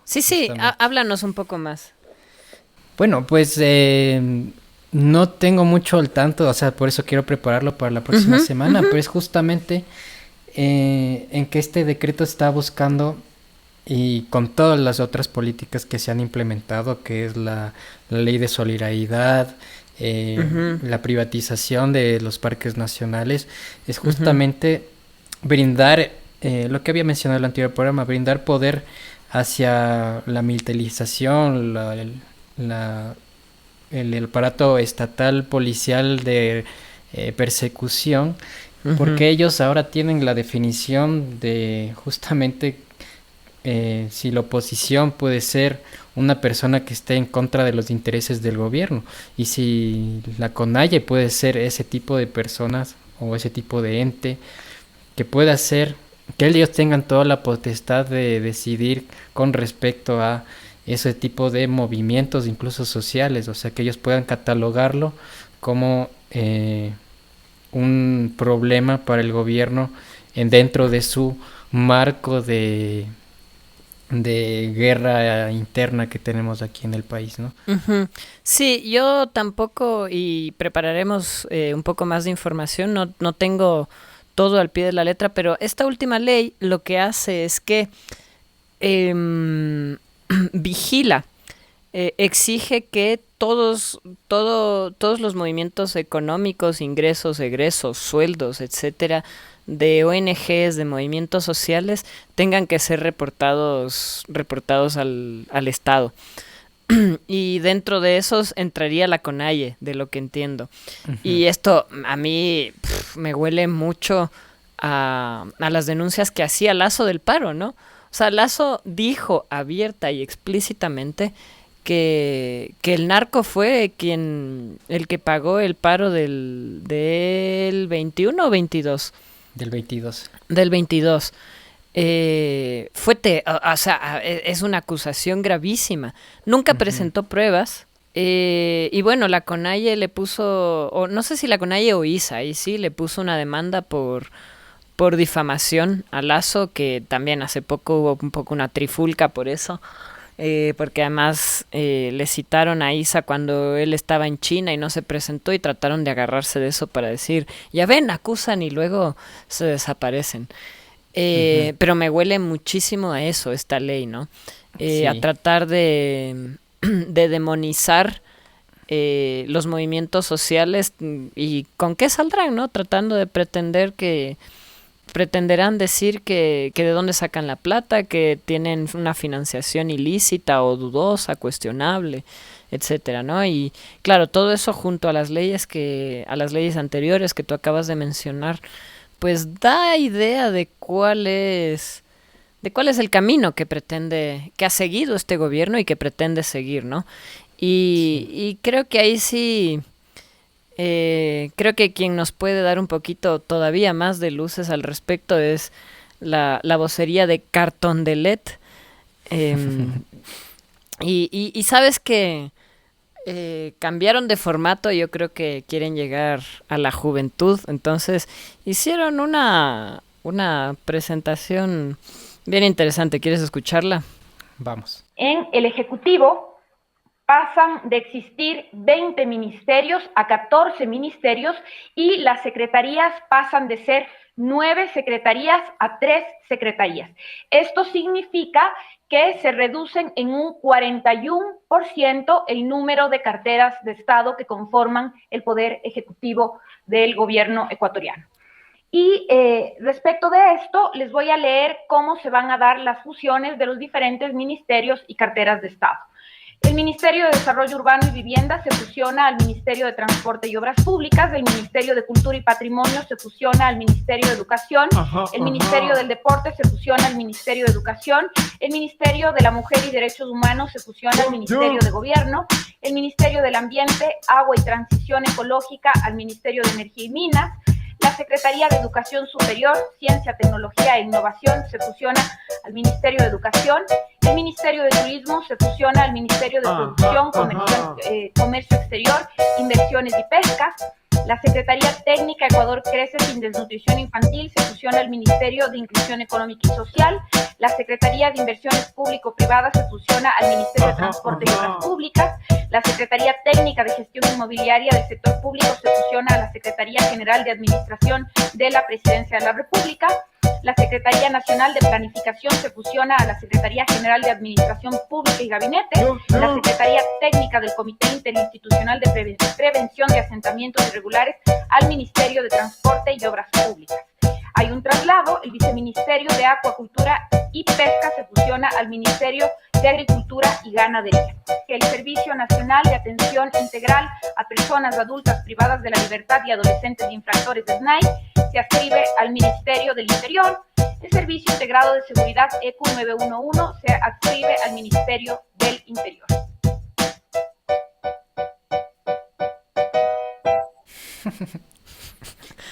Sí, sí, justamente. háblanos un poco más. Bueno, pues no tengo mucho al tanto, o sea, por eso quiero prepararlo para la próxima Ujú, semana, ujú. pero es justamente en que este decreto está buscando, y con todas las otras políticas que se han implementado, que es la ley de solidaridad, Ujú, la privatización de los parques nacionales, es ujú, justamente brindar, lo que había mencionado en el anterior programa, brindar poder hacia la militarización, la- el aparato estatal policial de persecución, ujú, porque ellos ahora tienen la definición de justamente si la oposición puede ser una persona que esté en contra de los intereses del gobierno. Y si la CONAIE puede ser ese tipo de personas o ese tipo de ente que pueda hacer que ellos tengan toda la potestad de decidir con respecto a ese tipo de movimientos, incluso sociales, o sea, que ellos puedan catalogarlo como un problema para el gobierno dentro de su marco de guerra interna que tenemos aquí en el país, ¿no? Ujú. Sí, yo tampoco, y prepararemos un poco más de información, no tengo todo al pie de la letra, pero esta última ley lo que hace es que vigila, exige que todos los movimientos económicos, ingresos, egresos, sueldos, etcétera, de ONGs, de movimientos sociales, tengan que ser reportados al Estado. Y dentro de esos entraría la CONAIE, de lo que entiendo. Y esto a mí me huele mucho a las denuncias que hacía Lasso del paro, ¿no? O sea, Lasso dijo abierta y explícitamente que el narco fue el que pagó el paro del 21 o 22. Del 22. Del 22. O sea, es una acusación gravísima. Nunca presentó pruebas. Y bueno, la CONAIE le puso, o no sé si la CONAIE o ISA, ahí sí, le puso una demanda por difamación a Lasso, que también hace poco hubo un poco una trifulca por eso. Porque además le citaron a Isa cuando él estaba en China y no se presentó, y trataron de agarrarse de eso para decir, ya ven, acusan y luego se desaparecen. Pero me huele muchísimo a eso esta ley, ¿no? Sí. A tratar de demonizar los movimientos sociales, y con qué saldrán, ¿no? Tratando de pretenderán decir que de dónde sacan la plata, que tienen una financiación ilícita o dudosa, cuestionable, etcétera, ¿no? Y claro, todo eso junto a las leyes anteriores que tú acabas de mencionar, pues da idea de cuál es el camino que ha seguido este gobierno y que pretende seguir, ¿no? Y creo que ahí sí. Creo que quien nos puede dar un poquito todavía más de luces al respecto es la vocería de Cartondelet. Y sabes que cambiaron de formato. Yo creo que quieren llegar a la juventud, entonces hicieron una presentación bien interesante. ¿Quieres escucharla? Vamos. En el Ejecutivo pasan de existir 20 ministerios a 14 ministerios, y las secretarías pasan de ser 9 secretarías a 3 secretarías. Esto significa que se reducen en un 41% el número de carteras de Estado que conforman el poder ejecutivo del gobierno ecuatoriano. Y respecto de esto, les voy a leer cómo se van a dar las fusiones de los diferentes ministerios y carteras de Estado. El Ministerio de Desarrollo Urbano y Vivienda se fusiona al Ministerio de Transporte y Obras Públicas, el Ministerio de Cultura y Patrimonio se fusiona al Ministerio de Educación, el Ministerio del Deporte se fusiona al Ministerio de Educación, el Ministerio de la Mujer y Derechos Humanos se fusiona al Ministerio de Gobierno, el Ministerio del Ambiente, Agua y Transición Ecológica al Ministerio de Energía y Minas, la Secretaría de Educación Superior, Ciencia, Tecnología e Innovación se fusiona al Ministerio de Educación, el Ministerio de Turismo se fusiona al Ministerio de Producción, Comercio Exterior, Inversiones y Pesca, la Secretaría Técnica Ecuador Crece sin Desnutrición Infantil se fusiona al Ministerio de Inclusión Económica y Social, la Secretaría de Inversiones Público-Privadas se fusiona al Ministerio de Transporte y Obras Públicas, la Secretaría Técnica de Gestión Inmobiliaria del Sector Público se fusiona a la Secretaría General de Administración de la Presidencia de la República, la Secretaría Nacional de Planificación se fusiona a la Secretaría General de Administración Pública y Gabinete, la Secretaría Técnica del Comité Interinstitucional de Prevención de Asentamientos Irregulares al Ministerio de Transporte y Obras Públicas. Hay un traslado, el Viceministerio de Acuacultura y Pesca se fusiona al Ministerio de Agricultura y Ganadería. El Servicio Nacional de Atención Integral a Personas Adultas Privadas de la Libertad y Adolescentes Infractores de SNAI se adscribe al Ministerio del Interior. El Servicio Integrado de Seguridad ECU 911 se adscribe al Ministerio del Interior.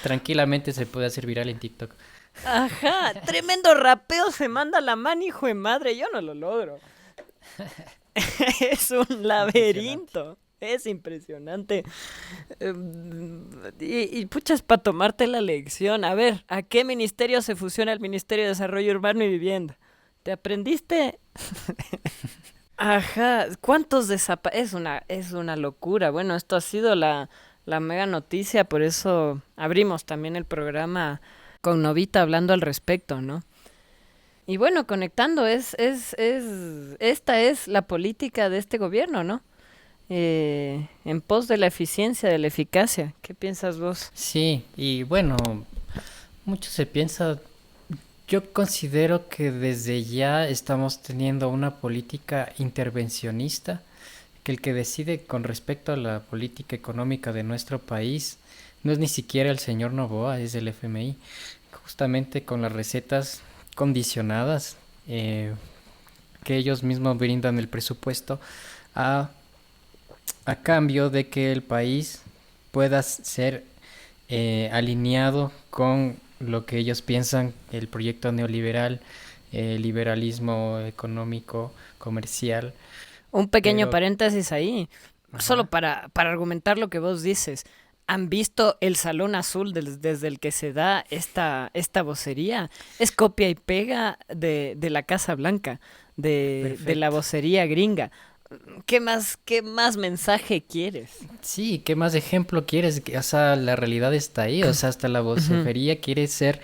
Tranquilamente se puede hacer viral en TikTok. Ajá, tremendo rapeo se manda la mano, hijo de madre, yo no lo logro. Es un laberinto, es impresionante. Y puchas, para tomarte la lección, a ver, ¿a qué ministerio se fusiona el Ministerio de Desarrollo Urbano y Vivienda? ¿Te aprendiste? Ajá, ¿cuántos es una locura. Bueno, esto ha sido la mega noticia, por eso abrimos también el programa con Novita hablando al respecto, ¿no? Y bueno, conectando, esta es la política de este gobierno, ¿no? En pos de la eficiencia, de la eficacia. ¿Qué piensas vos? Sí, y bueno, mucho se piensa. Yo considero que desde ya estamos teniendo una política intervencionista, que el que decide con respecto a la política económica de nuestro país no es ni siquiera el señor Noboa, es el FMI, justamente con las recetas condicionadas que ellos mismos brindan el presupuesto a, a cambio de que el país pueda ser alineado con lo que ellos piensan, el proyecto neoliberal, el liberalismo económico, comercial. Un pequeño Pero, paréntesis ahí, solo ajá, para argumentar lo que vos dices. ¿Han visto el Salón Azul desde el que se da esta vocería? Es copia y pega de la Casa Blanca, de la perfecto. vocería gringa. ¿Qué más mensaje quieres? Sí, ¿qué más ejemplo quieres? O sea, la realidad está ahí, o sea, hasta la Ujú. vocería quiere ser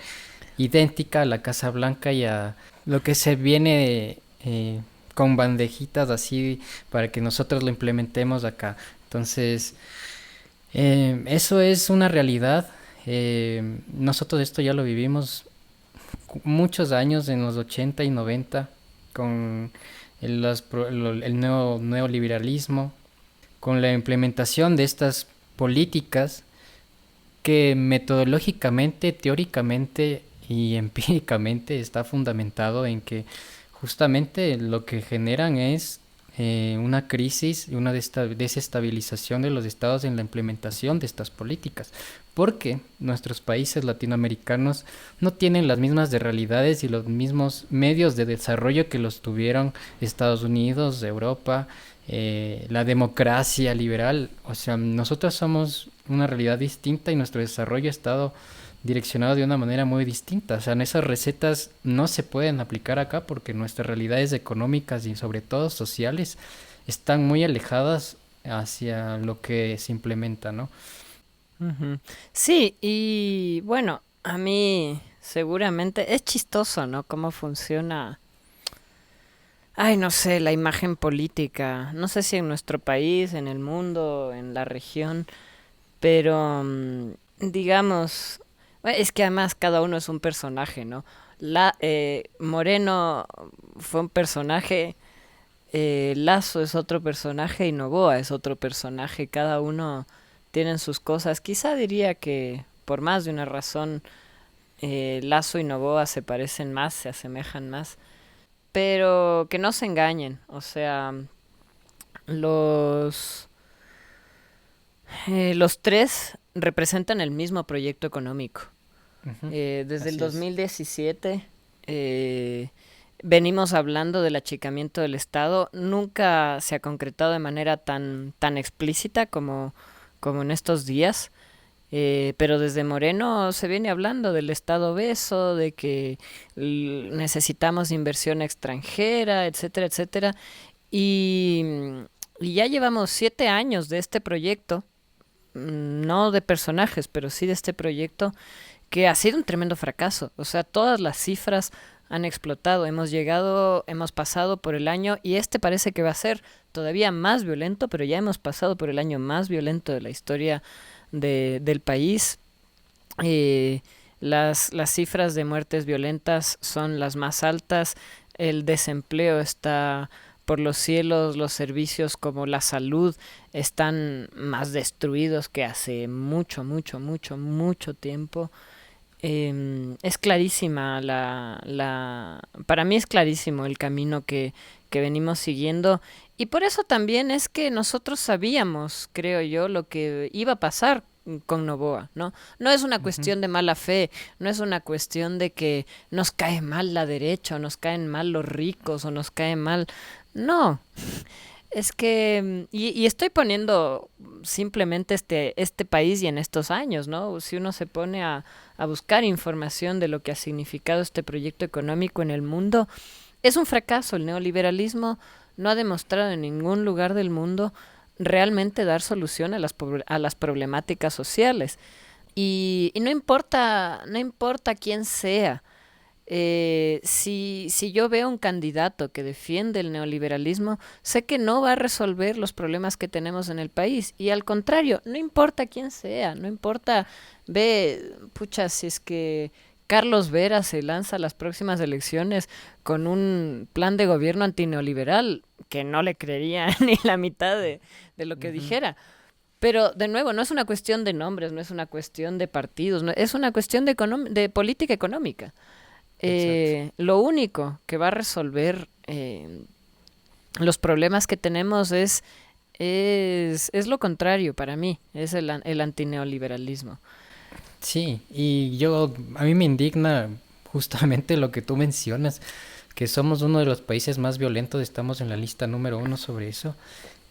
idéntica a la Casa Blanca y a lo que se viene con bandejitas así para que nosotros lo implementemos acá. Entonces, eso es una realidad. Nosotros esto ya lo vivimos muchos años en los 80 y 90 con el nuevo neoliberalismo, con la implementación de estas políticas que metodológicamente, teóricamente y empíricamente está fundamentado en que justamente lo que generan es una crisis y una desestabilización de los estados en la implementación de estas políticas, porque nuestros países latinoamericanos no tienen las mismas de realidades y los mismos medios de desarrollo que los tuvieron Estados Unidos, Europa, la democracia liberal. O sea, nosotros somos una realidad distinta y nuestro desarrollo ha estado direccionado de una manera muy distinta. O sea, esas recetas no se pueden aplicar acá porque nuestras realidades económicas y sobre todo sociales están muy alejadas hacia lo que se implementa, ¿no? Ujú. Sí, y bueno, a mí seguramente es chistoso, ¿no? Cómo funciona, ay, no sé, la imagen política. No sé si en nuestro país, en el mundo, en la región, pero digamos, es que además cada uno es un personaje, ¿no? Moreno fue un personaje, Lazo es otro personaje y Noboa es otro personaje. Cada uno tienen sus cosas. Quizá diría que por más de una razón, Lazo y Noboa se parecen más, se asemejan más, pero que no se engañen. O sea, los los tres representan el mismo proyecto económico. Ujú, Desde el así es. 2017 eh, venimos hablando del achicamiento del Estado. Nunca se ha concretado de manera tan explícita como en estos días. Pero desde Moreno se viene hablando del Estado obeso, de que necesitamos inversión extranjera, etcétera, etcétera. Y, y ya llevamos 7 años de este proyecto, no de personajes, pero sí de este proyecto que ha sido un tremendo fracaso. O sea, todas las cifras han explotado. Hemos pasado por el año, y este parece que va a ser todavía más violento, pero ya hemos pasado por el año más violento de la historia del país. Eh, las cifras de muertes violentas son las más altas, el desempleo está por los cielos, los servicios como la salud están más destruidos que hace mucho, mucho, mucho, mucho tiempo. es clarísima para mí es clarísimo el camino que venimos siguiendo, y por eso también es que nosotros sabíamos, creo yo, lo que iba a pasar con Noboa, ¿no? No es una cuestión de mala fe, no es una cuestión de que nos cae mal la derecha, o nos caen mal los ricos, o nos cae mal. No, es que, y estoy poniendo simplemente este país y en estos años, ¿no? Si uno se pone a buscar información de lo que ha significado este proyecto económico en el mundo, es un fracaso. El neoliberalismo no ha demostrado en ningún lugar del mundo realmente dar solución a las problemáticas sociales. Y no importa quién sea. Si yo veo un candidato que defiende el neoliberalismo, sé que no va a resolver los problemas que tenemos en el país. Y al contrario, no importa quién sea, no importa, pucha, si es que Carlos Vera se lanza a las próximas elecciones con un plan de gobierno antineoliberal, que no le creería ni la mitad de lo que dijera. Pero, de nuevo, no es una cuestión de nombres, no es una cuestión de partidos, no, es una cuestión de política económica. Lo único que va a resolver los problemas que tenemos es lo contrario para mí, es el antineoliberalismo. Sí, y a mí me indigna justamente lo que tú mencionas, que somos uno de los países más violentos, estamos en la lista número 1 sobre eso,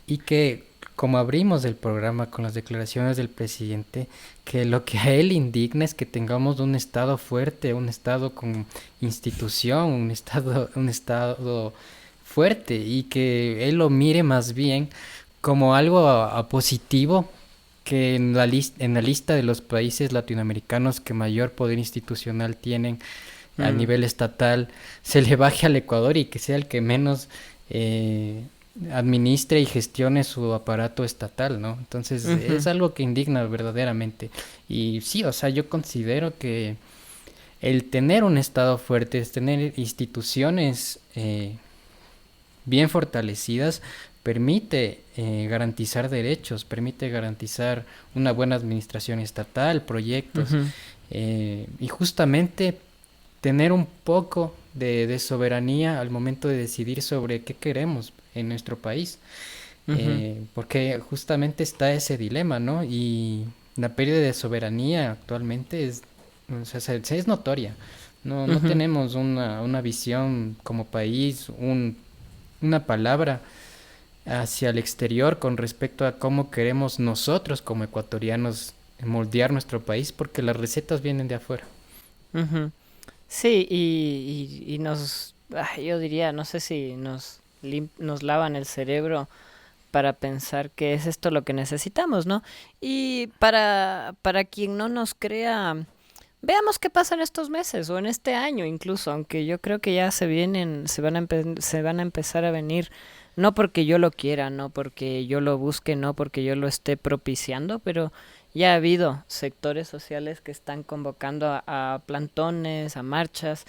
y que como abrimos el programa con las declaraciones del presidente, que lo que a él indigna es que tengamos un Estado fuerte, un Estado con institución, un Estado fuerte, y que él lo mire más bien como algo a positivo, que en la lista de los países latinoamericanos que mayor poder institucional tienen a nivel estatal, se le baje al Ecuador y que sea el que menos administre y gestione su aparato estatal, ¿no? Entonces es algo que indigna verdaderamente. Y sí, o sea, yo considero que el tener un Estado fuerte, es tener instituciones bien fortalecidas, permite garantizar derechos, permite garantizar una buena administración estatal, proyectos, y justamente tener un poco de soberanía al momento de decidir sobre qué queremos en nuestro país, porque justamente está ese dilema, ¿no? Y la pérdida de soberanía actualmente es notoria. No tenemos una visión como país, una palabra hacia el exterior con respecto a cómo queremos nosotros como ecuatorianos moldear nuestro país, porque las recetas vienen de afuera. Sí, y yo diría, no sé si nos lavan el cerebro para pensar que es esto lo que necesitamos, ¿no? Y para quien no nos crea, veamos qué pasa en estos meses o en este año incluso, aunque yo creo que ya se van a empezar a venir, no porque yo lo quiera, no porque yo lo busque, no porque yo lo esté propiciando, pero ya ha habido sectores sociales que están convocando a plantones, a marchas,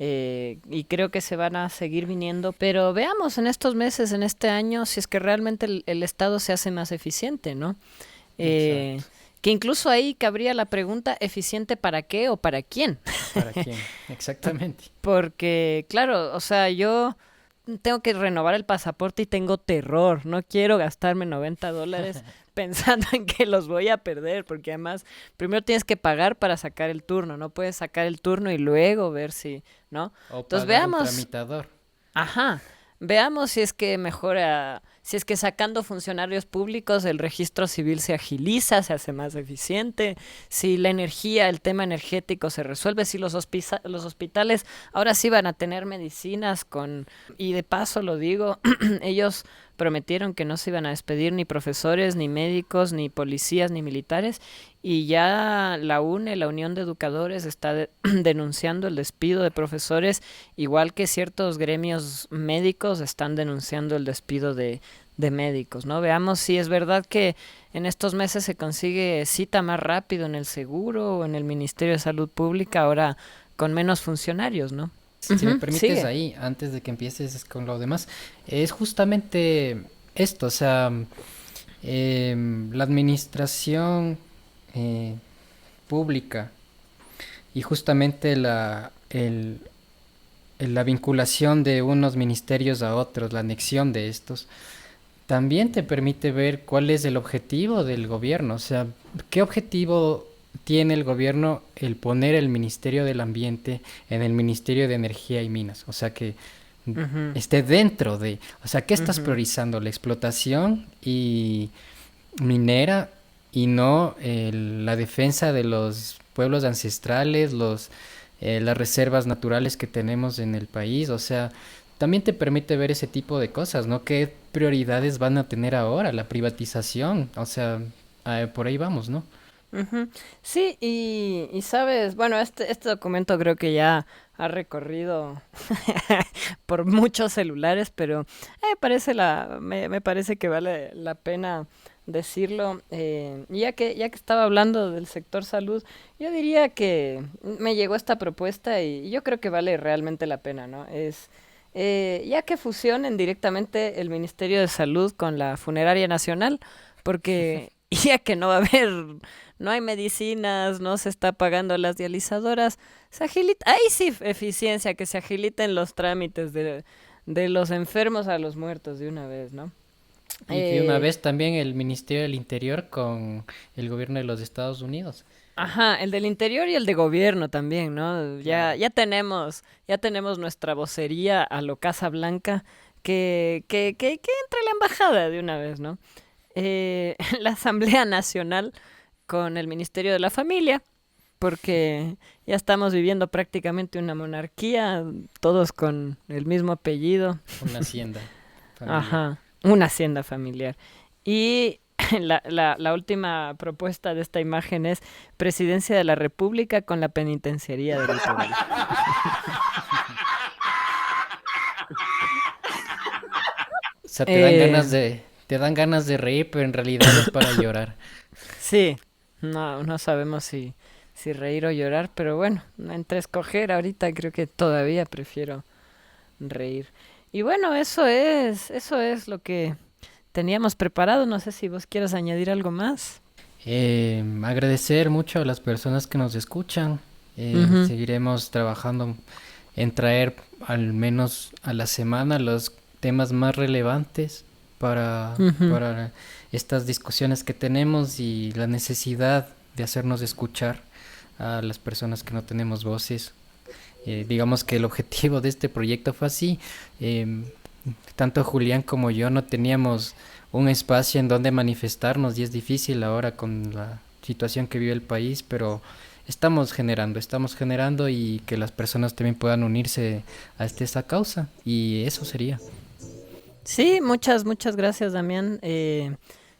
y creo que se van a seguir viniendo, pero veamos en estos meses, en este año, si es que realmente el Estado se hace más eficiente, ¿no? Que incluso ahí cabría la pregunta, ¿eficiente para qué o para quién? ¿Para quién? Exactamente. Porque, claro, o sea, yo tengo que renovar el pasaporte y tengo terror, no quiero gastarme $90 pensando en que los voy a perder, porque además primero tienes que pagar para sacar el turno, no puedes sacar el turno y luego ver si, ¿no? O entonces pagar veamos. Un tramitador. Ajá. Veamos si es que mejora, si es que sacando funcionarios públicos el registro civil se agiliza, se hace más eficiente, si la energía, el tema energético se resuelve, si los hospitales ahora sí van a tener medicinas y de paso lo digo, ellos prometieron que no se iban a despedir ni profesores, ni médicos, ni policías, ni militares, y ya la Unión de Educadores, está denunciando el despido de profesores, igual que ciertos gremios médicos están denunciando el despido de médicos, ¿no? Veamos si es verdad que en estos meses se consigue cita más rápido en el seguro o en el Ministerio de Salud Pública, ahora con menos funcionarios, ¿no? Si me permites sigue. ahí, antes de que empieces con lo demás, es justamente esto, o sea, la administración pública y justamente la vinculación de unos ministerios a otros, la anexión de estos, también te permite ver cuál es el objetivo del gobierno, o sea, qué objetivo tiene el gobierno el poner el Ministerio del Ambiente en el Ministerio de Energía y Minas, o sea, que esté dentro de, o sea, ¿qué estás priorizando? La explotación y minera y no la defensa de los pueblos ancestrales, las reservas naturales que tenemos en el país, o sea, también te permite ver ese tipo de cosas, ¿no? ¿Qué prioridades van a tener ahora? La privatización, o sea, por ahí vamos, ¿no? Ujú. Sí, y sabes, bueno, este documento creo que ya ha recorrido por muchos celulares, pero me parece que vale la pena decirlo. Ya que estaba hablando del sector salud, yo diría que me llegó esta propuesta y yo creo que vale realmente la pena, ¿no? Ya que fusionen directamente el Ministerio de Salud con la Funeraria Nacional, porque ya que no hay medicinas, no se está pagando las dializadoras, ahí sí eficiencia, que se agiliten los trámites de los enfermos a los muertos de una vez, ¿no? Y de una vez también el Ministerio del Interior con el gobierno de los Estados Unidos. Ajá, el del interior y el de gobierno también, ¿no? Ya tenemos nuestra vocería a lo Casa Blanca, que entre la embajada de una vez, ¿no? La Asamblea Nacional con el Ministerio de la Familia, porque ya estamos viviendo prácticamente una monarquía, todos con el mismo apellido. Una hacienda familiar. Ajá, una hacienda familiar. Y la última propuesta de esta imagen es Presidencia de la República con la Penitenciaría del Litoral. O sea, te dan ganas de reír, pero en realidad es para llorar. Sí, no sabemos si reír o llorar, pero bueno, entre escoger ahorita creo que todavía prefiero reír. Y bueno, eso es lo que teníamos preparado. No sé si vos quieres añadir algo más. Agradecer mucho a las personas que nos escuchan. Seguiremos trabajando en traer al menos a la semana los temas más relevantes para estas discusiones que tenemos y la necesidad de hacernos escuchar a las personas que no tenemos voces. Digamos que el objetivo de este proyecto fue así. Tanto Julián como yo no teníamos un espacio en donde manifestarnos y es difícil ahora con la situación que vive el país, pero estamos generando y que las personas también puedan unirse a esa causa, y eso sería. Sí, muchas gracias, Damián.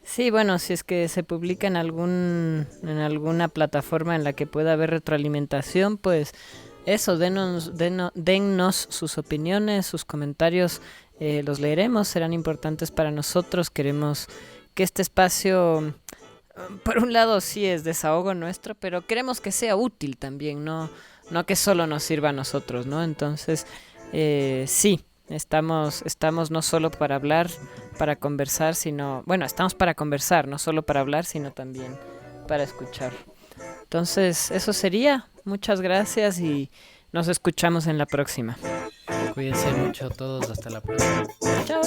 Sí, bueno, si es que se publica en alguna plataforma en la que pueda haber retroalimentación, pues eso, dennos sus opiniones, sus comentarios, los leeremos, serán importantes para nosotros. Queremos que este espacio, por un lado sí es desahogo nuestro, pero queremos que sea útil también, no que solo nos sirva a nosotros, ¿no? Entonces, sí. Estamos no solo para hablar, para conversar, estamos para conversar, no solo para hablar, sino también para escuchar. Entonces, eso sería. Muchas gracias y nos escuchamos en la próxima. Cuídense mucho todos, hasta la próxima. Chao.